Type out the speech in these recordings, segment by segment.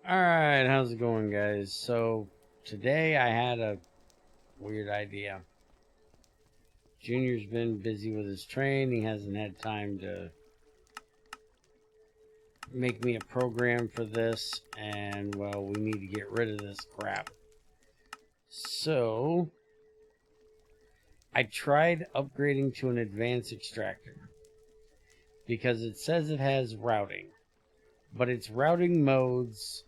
Alright, how's it going, guys? So, today I had a weird idea. Junior's been busy with his train. He hasn't had time to make me a program for this, and, well, we need to get rid of this crap. So, I tried upgrading to an advanced extractor because it says it has routing, but its routing modes,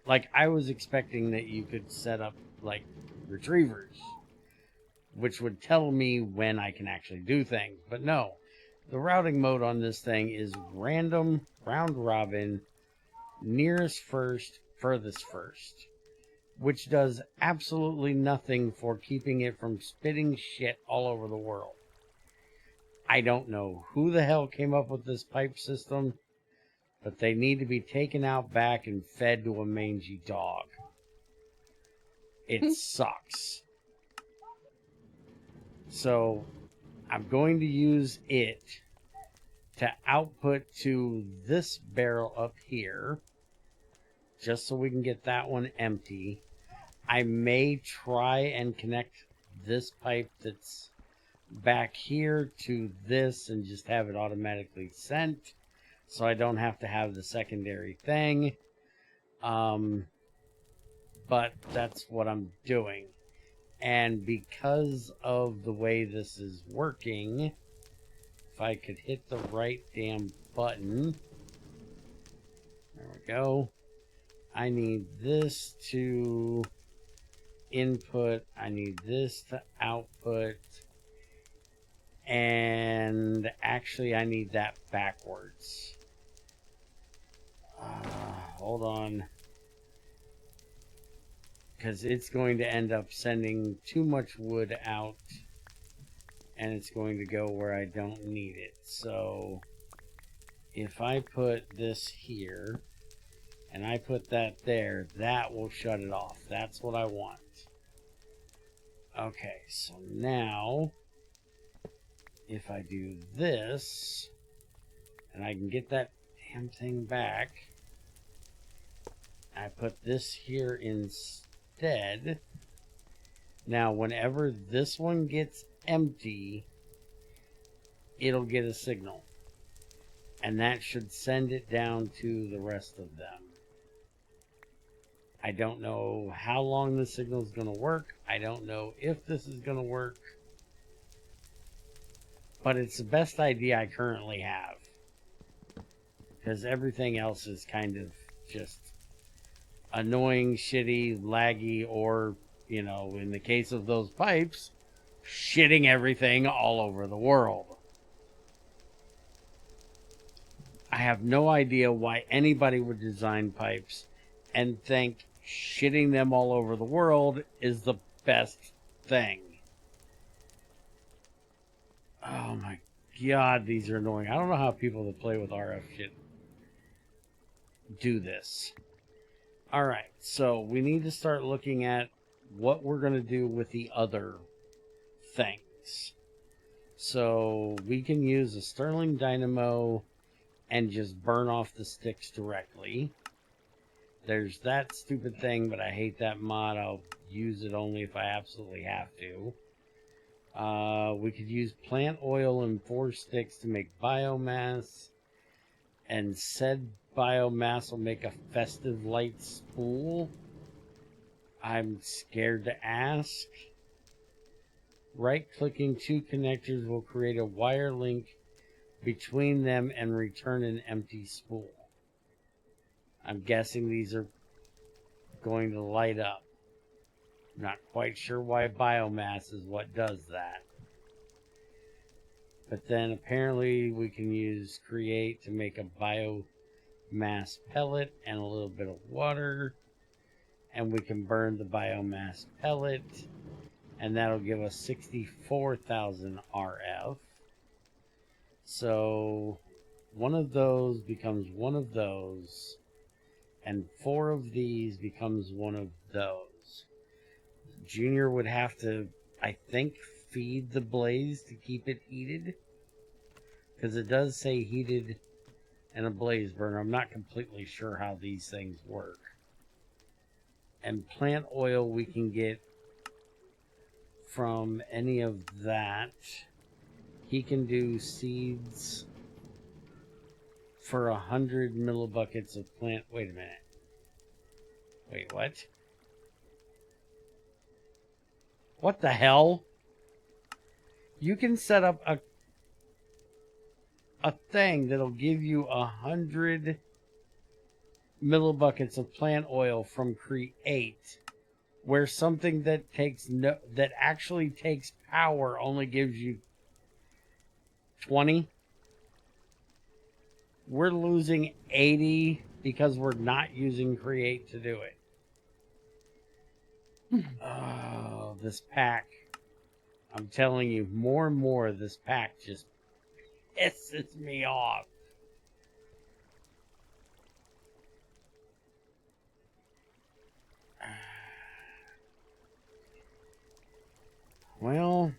like, I was expecting that you could set up, like, retrievers, which would tell me when I can actually do things. But no, the routing mode on this thing is random, round robin, nearest first, furthest first, which does absolutely nothing for keeping it from spitting shit all over the world. I don't know who the hell came up with this pipe system, but they need to be taken out back and fed to a mangy dog. It sucks. So I'm going to use it to output to this barrel up here, just so we can get that one empty. I may try and connect this pipe that's back here to this and just have it automatically sent, so I don't have to have the secondary thing. But that's what I'm doing. And because of the way this is working, if I could hit the right damn button. There we go. I need this to input. I need this to output. And actually, I need that backwards. Hold on. Because it's going to end up sending too much wood out, and it's going to go where I don't need it. So if I put this here and I put that there, that will shut it off. That's what I want. Okay, so now if I do this and I can get that damn thing back, I put this here instead. Now, whenever this one gets empty, it'll get a signal. And that should send it down to the rest of them. I don't know how long the signal is going to work. I don't know if this is going to work. But it's the best idea I currently have. Because everything else is kind of just annoying, shitty, laggy, or, you know, in the case of those pipes, shitting everything all over the world. I have no idea why anybody would design pipes and think shitting them all over the world is the best thing. Oh my god, these are annoying. I don't know how people that play with RF shit do this. Alright, so we need to start looking at what we're going to do with the other things. So we can use a Stirling Dynamo and just burn off the sticks directly. There's that stupid thing, but I hate that mod. I'll use it only if I absolutely have to. We could use plant oil and 4 sticks to make biomass, and said biomass will make a festive light spool. I'm scared to ask. Right-clicking 2 connectors will create a wire link between them and return an empty spool. I'm guessing these are going to light up. Not quite sure why biomass is what does that. But then apparently we can use create to make a biomass pellet and a little bit of water. And we can burn the biomass pellet. And that'll give us 64,000 RF. So one of those becomes one of those. And 4 of these becomes one of those. Junior would have to, I think, feed the blaze to keep it heated. Because it does say heated and a blaze burner. I'm not completely sure how these things work. And plant oil we can get from any of that. He can do seeds for 100 millibuckets of plant. Wait a minute. Wait, what? What the hell? You can set up a thing that'll give you 100 millibuckets of plant oil from Create, where something that that actually takes power only gives you 20. We're losing 80 because we're not using Create to do it. Oh, this pack. I'm telling you, more and more this pack just pisses me off. Well,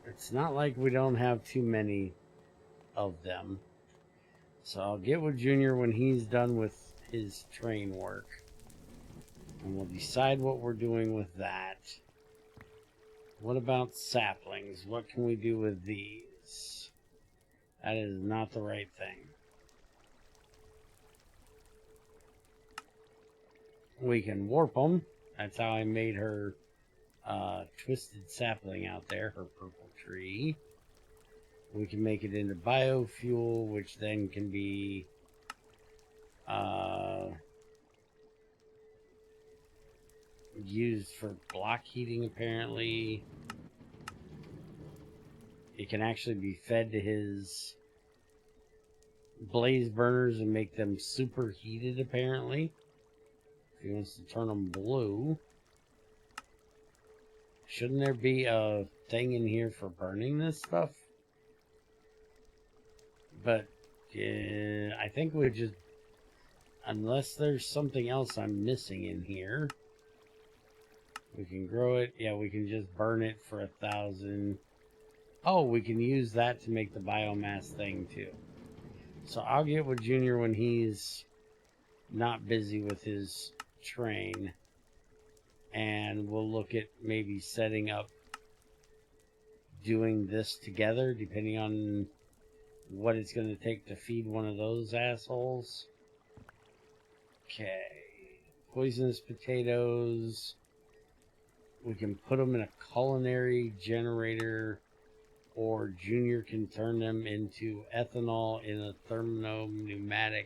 it's not like we don't have too many of them. So I'll get with Junior when he's done with his train work. And we'll decide what we're doing with that. What about saplings? What can we do with these? That is not the right thing. We can warp them. That's how I made her twisted sapling out there, her purple tree. We can make it into biofuel, which then can be used for block heating, apparently. It can actually be fed to his blaze burners and make them superheated, apparently. If he wants to turn them blue. Shouldn't there be a thing in here for burning this stuff? But I think we just... Unless there's something else I'm missing in here. We can grow it. Yeah, we can just burn it for 1,000. Oh, we can use that to make the biomass thing too. So I'll get with Junior when he's not busy with his train. And we'll look at maybe setting up doing this together, depending on what it's going to take to feed one of those assholes. Okay. Poisonous potatoes. We can put them in a culinary generator, or Junior can turn them into ethanol in a thermopneumatic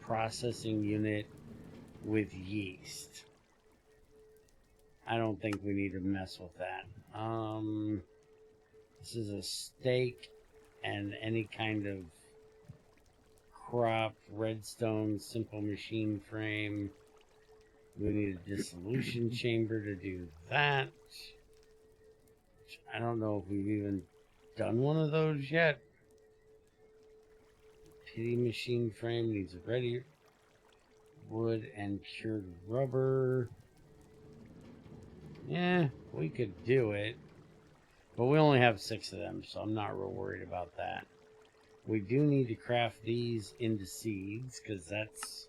processing unit with yeast. I don't think we need to mess with that. This is a steak and any kind of crop, redstone, simple machine frame. We need a dissolution chamber to do that. I don't know if we've even done one of those yet. Pity machine frame needs a ready wood and cured rubber. Yeah, we could do it. But we only have 6 of them, so I'm not real worried about that. We do need to craft these into seeds, because that's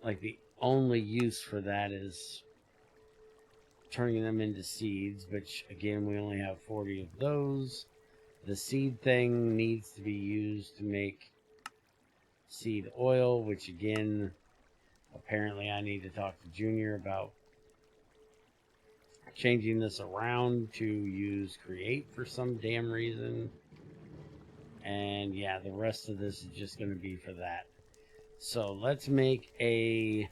like the only use for that is turning them into seeds, which again we only have 40 of those. The seed thing needs to be used to make seed oil, which again apparently I need to talk to Junior about changing this around to use Create for some damn reason. And yeah, the rest of this is just going to be for that. So let's make a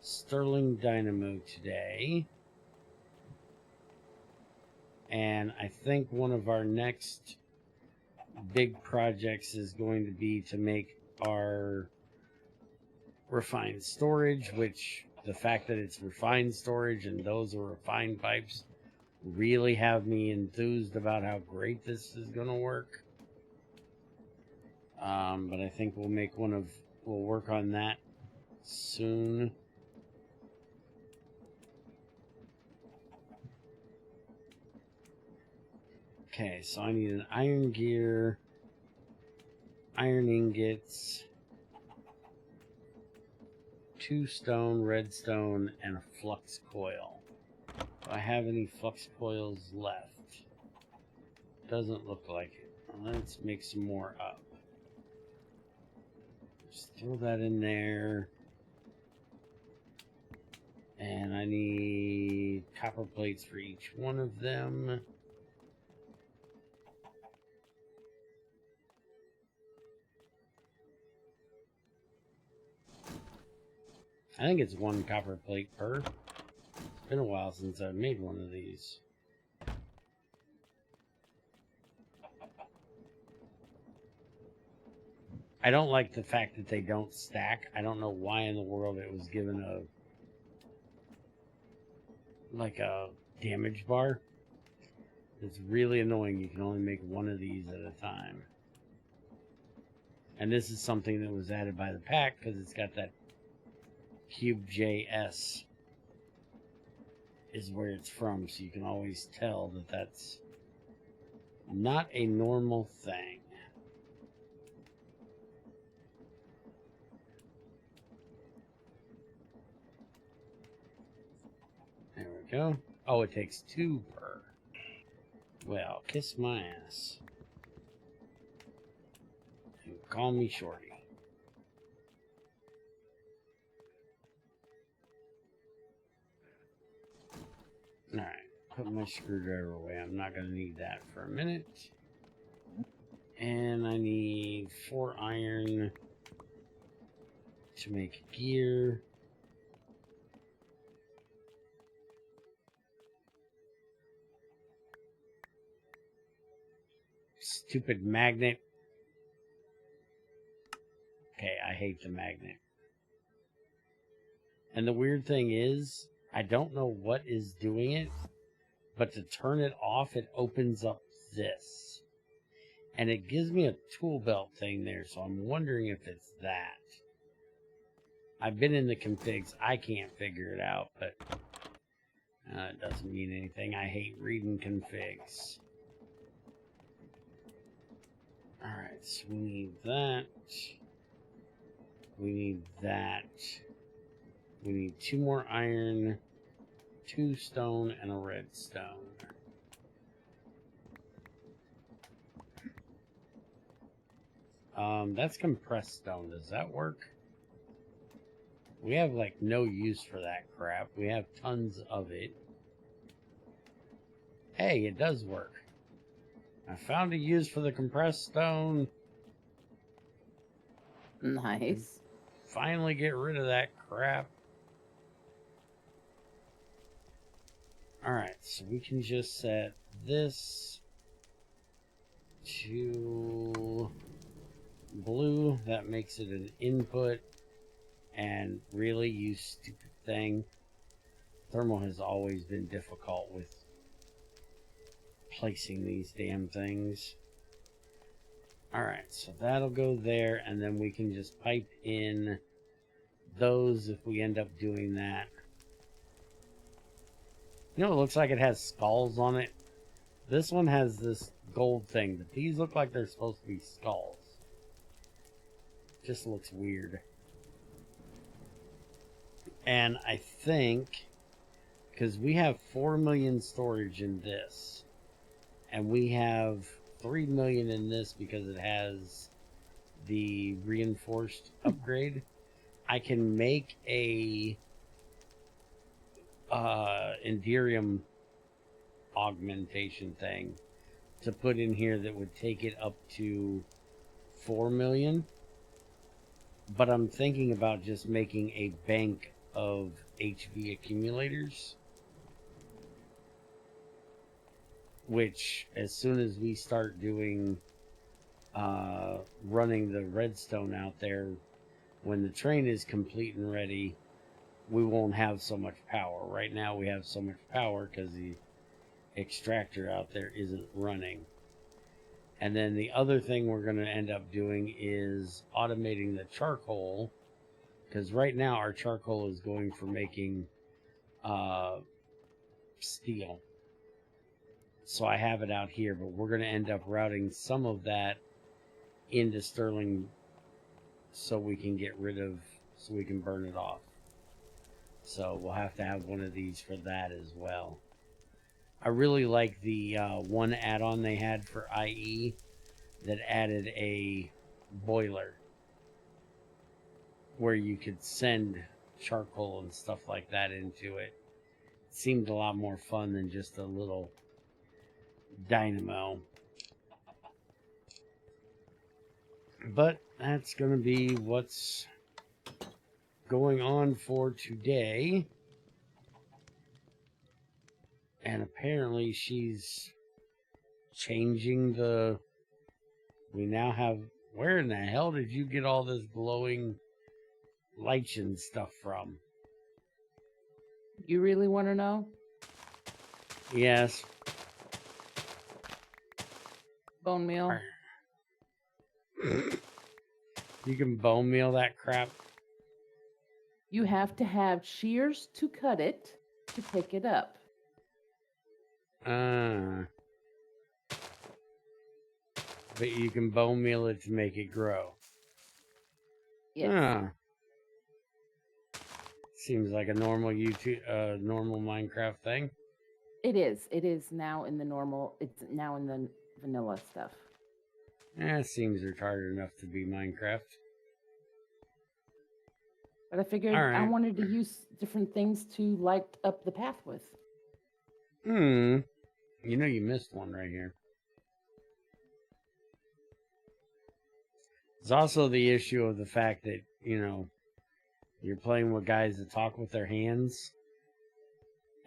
Stirling Dynamo today. And I think one of our next big projects is going to be to make our refined storage, which the fact that it's refined storage and those are refined pipes really have me enthused about how great this is going to work. But I think we'll work on that soon. Okay, so I need an iron gear, iron ingots, 2 stone, redstone, and a flux coil. Do I have any flux coils left? Doesn't look like it. Well, let's make some more up. Just throw that in there. And I need copper plates for each one of them. I think it's 1 copper plate per. It's been a while since I've made one of these. I don't like the fact that they don't stack. I don't know why in the world it was given a damage bar. It's really annoying. You can only make one of these at a time. And this is something that was added by the pack because it's got that Cube JS is where it's from, so you can always tell that that's not a normal thing. There we go. Oh, it takes 2 per. Well, kiss my ass. And call me Shorty. Alright, put my screwdriver away. I'm not going to need that for a minute. And I need 4 iron to make gear. Stupid magnet. Okay, I hate the magnet. And the weird thing is, I don't know what is doing it, but to turn it off, it opens up this. And it gives me a tool belt thing there, so I'm wondering if it's that. I've been in the configs. I can't figure it out, but it doesn't mean anything. I hate reading configs. Alright, so we need that. We need that. We need 2 more iron, 2 stone, and a redstone. That's compressed stone. Does that work? We have, like, no use for that crap. We have tons of it. Hey, it does work. I found a use for the compressed stone. Nice. Finally get rid of that crap. Alright, so we can just set this to blue. That makes it an input. And really, you stupid thing. Thermal has always been difficult with placing these damn things. Alright, so that'll go there, and then we can just pipe in those if we end up doing that. You know, it looks like it has skulls on it. This one has this gold thing, but these look like they're supposed to be skulls. Just looks weird. And I think, because we have 4 million storage in this, and we have 3 million in this because it has the reinforced upgrade, I can make a Enderium augmentation thing to put in here that would take it up to 4 million. But I'm thinking about just making a bank of HV accumulators, which as soon as we start doing running the redstone out there, when the train is complete and ready, we won't have so much power. Right now we have so much power because the extractor out there isn't running. And then the other thing we're going to end up doing is automating the charcoal, because right now our charcoal is going for making steel. So I have it out here, but we're going to end up routing some of that into Stirling so we can get rid of, so we can burn it off. So we'll have to have one of these for that as well. I really like the one add-on they had for IE that added a boiler where you could send charcoal and stuff like that into it. It seemed a lot more fun than just a little dynamo. But that's going to be what's going on for today. And apparently she's changing the... We now have... Where in the hell did you get all this glowing lichen stuff from? You really want to know? Yes. Bone meal. You can bone meal that crap? You have to have shears to cut it to pick it up. But you can bone meal it to make it grow. Yes. Seems like a normal normal Minecraft thing. It is. It is now in the normal. It's now in the vanilla stuff. It seems retarded enough to be Minecraft. But I figured I wanted to use different things to light up the path with. You know you missed one right here. There's also the issue of the fact that, you know, you're playing with guys that talk with their hands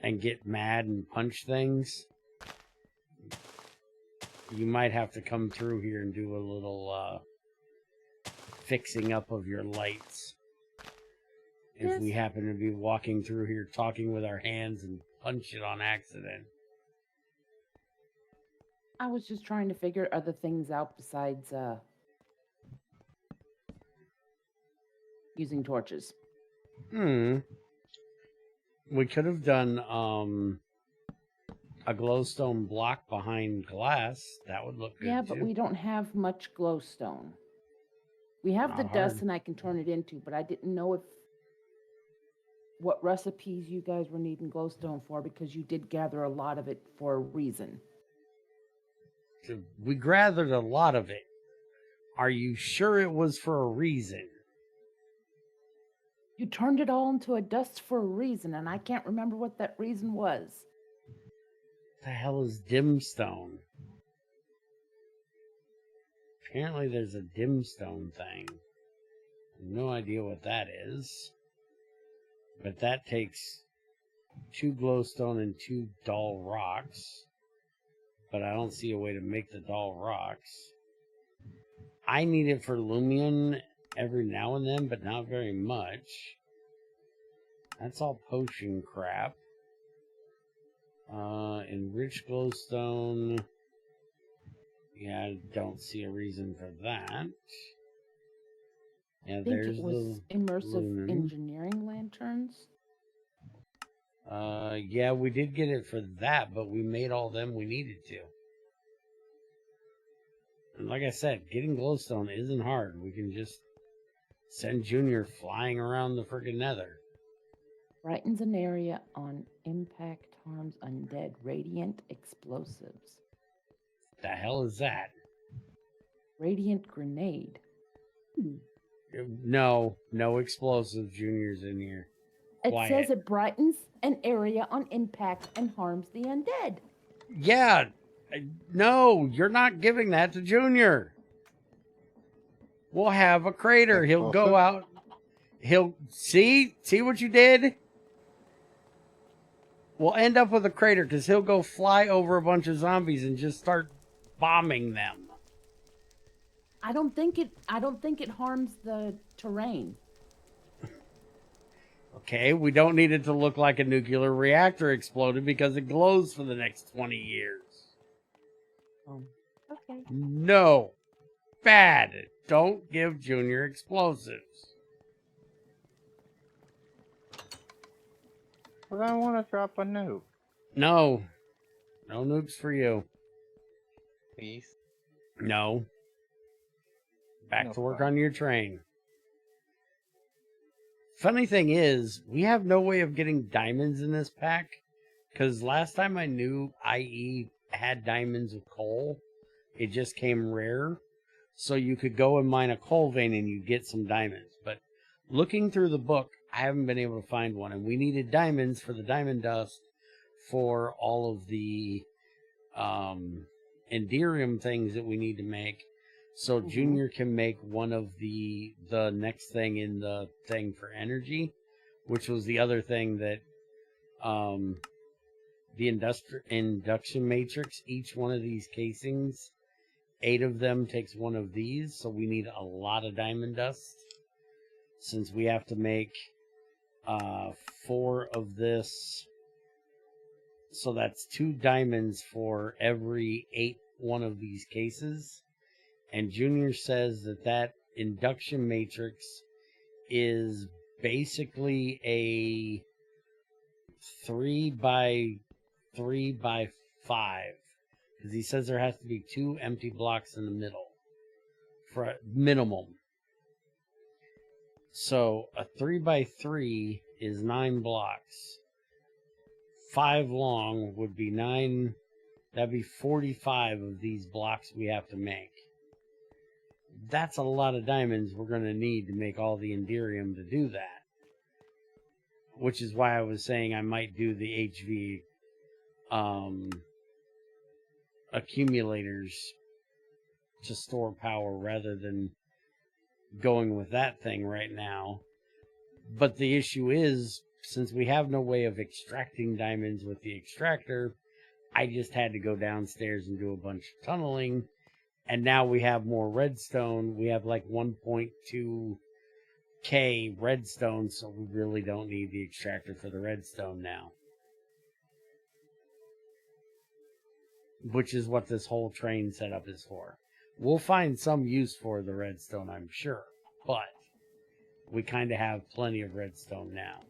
and get mad and punch things. You might have to come through here and do a little fixing up of your lights. If we happen to be walking through here talking with our hands and punch it on accident. I was just trying to figure other things out besides using torches. We could have done a glowstone block behind glass. That would look good. Yeah, but we don't have much glowstone. We have the dust and I can turn it into, but I didn't know what recipes you guys were needing glowstone for, because you did gather a lot of it for a reason. We gathered a lot of it. Are you sure it was for a reason? You turned it all into a dust for a reason, and I can't remember what that reason was. What the hell is dimstone? Apparently there's a dimstone thing. No idea what that is. But that takes 2 glowstone and 2 dull rocks. But I don't see a way to make the dull rocks. I need it for Lumion every now and then, but not very much. That's all potion crap. Enriched glowstone. Yeah, I don't see a reason for that. Yeah, I think it was immersive engineering lanterns. Yeah, we did get it for that, but we made all them we needed to. And like I said, getting glowstone isn't hard. We can just send Junior flying around the friggin' nether. Brightens an area on impact, harms undead, radiant explosives. The hell is that? Radiant grenade. No explosives, Junior's in here. It says it brightens an area on impact and harms the undead. Yeah. No, you're not giving that to Junior. We'll have a crater. He'll go out. He'll see what you did? We'll end up with a crater because he'll go fly over a bunch of zombies and just start bombing them. I don't think it harms the terrain. Okay, we don't need it to look like a nuclear reactor exploded because it glows for the next 20 years. Okay. No. Bad. Don't give Junior explosives. But I want to drop a nuke. No. No nukes for you. Please. No. Back to work on your train. Funny thing is, we have no way of getting diamonds in this pack, because last time I knew IE had diamonds with coal, it just came rare. So you could go and mine a coal vein and you get some diamonds. But looking through the book, I haven't been able to find one. And we needed diamonds for the diamond dust for all of the Enderium things that we need to make. So Junior can make one of the next thing in the thing for energy, which was the other thing that the induction matrix, each one of these casings, 8 of them takes one of these, so we need a lot of diamond dust. Since we have to make 4 of this, so that's 2 diamonds for every 8 one of these cases. And Junior says that induction matrix is basically a 3 by 3 by 5. Because he says there has to be 2 empty blocks in the middle for a minimum. So a 3 by 3 is 9 blocks. 5 long would be 9. That'd be 45 of these blocks we have to make. That's a lot of diamonds we're going to need to make all the Enderium to do that. Which is why I was saying I might do the HV accumulators to store power rather than going with that thing right now. But the issue is, since we have no way of extracting diamonds with the extractor, I just had to go downstairs and do a bunch of tunneling. And now we have more redstone. We have like 1.2k redstone, so we really don't need the extractor for the redstone now. Which is what this whole train setup is for. We'll find some use for the redstone, I'm sure. But we kind of have plenty of redstone now.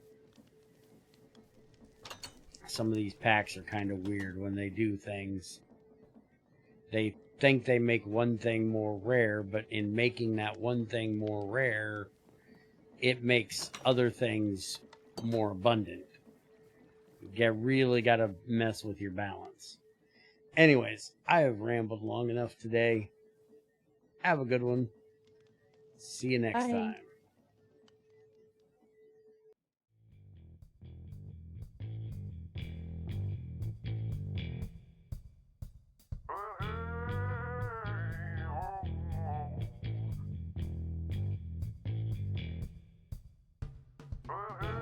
Some of these packs are kind of weird when they do things. They think they make one thing more rare, but in making that one thing more rare, it makes other things more abundant. You really got to mess with your balance. Anyways, I have rambled long enough today. Have a good one. See you next time. Uh-huh.